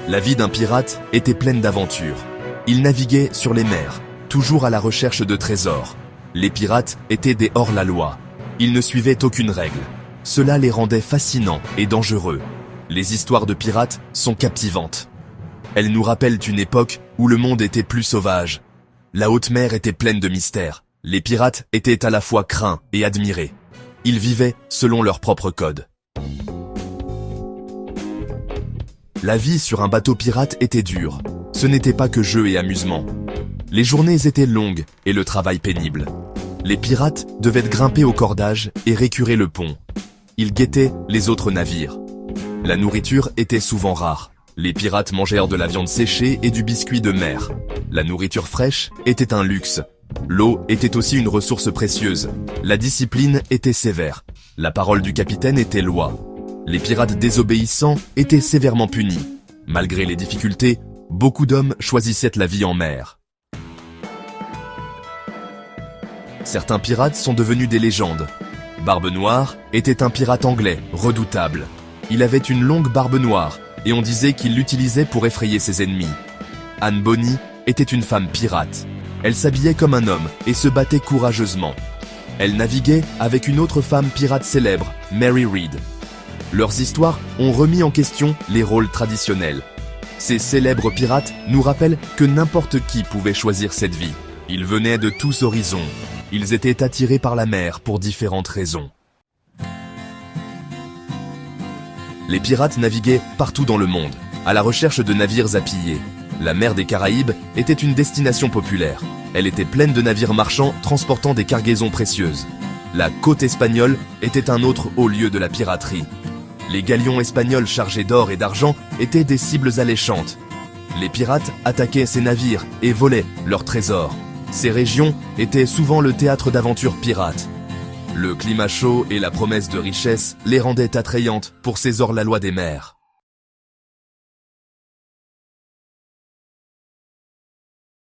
La vie d'un pirate était pleine d'aventures. Il naviguait sur les mers, toujours à la recherche de trésors. Les pirates étaient des hors-la-loi. Ils ne suivaient aucune règle. Cela les rendait fascinants et dangereux. Les histoires de pirates sont captivantes. Elles nous rappellent une époque où le monde était plus sauvage. La haute mer était pleine de mystères. Les pirates étaient à la fois craints et admirés. Ils vivaient selon leur propre code. La vie sur un bateau pirate était dure. Ce n'était pas que jeu et amusement. Les journées étaient longues et le travail pénible. Les pirates devaient grimper au cordage et récurer le pont. Ils guettaient les autres navires. La nourriture était souvent rare. Les pirates mangèrent de la viande séchée et du biscuit de mer. La nourriture fraîche était un luxe. L'eau était aussi une ressource précieuse. La discipline était sévère. La parole du capitaine était loi. Les pirates désobéissants étaient sévèrement punis. Malgré les difficultés, beaucoup d'hommes choisissaient la vie en mer. Certains pirates sont devenus des légendes. Barbe Noire était un pirate anglais, redoutable. Il avait une longue barbe noire, et on disait qu'il l'utilisait pour effrayer ses ennemis. Anne Bonny était une femme pirate. Elle s'habillait comme un homme et se battait courageusement. Elle naviguait avec une autre femme pirate célèbre, Mary Read. Leurs histoires ont remis en question les rôles traditionnels. Ces célèbres pirates nous rappellent que n'importe qui pouvait choisir cette vie. Ils venaient de tous horizons. Ils étaient attirés par la mer pour différentes raisons. Les pirates naviguaient partout dans le monde, à la recherche de navires à piller. La mer des Caraïbes était une destination populaire. Elle était pleine de navires marchands transportant des cargaisons précieuses. La côte espagnole était un autre haut lieu de la piraterie. Les galions espagnols chargés d'or et d'argent étaient des cibles alléchantes. Les pirates attaquaient ces navires et volaient leurs trésors. Ces régions étaient souvent le théâtre d'aventures pirates. Le climat chaud et la promesse de richesse les rendaient attrayantes pour ces hors-la-loi des mers.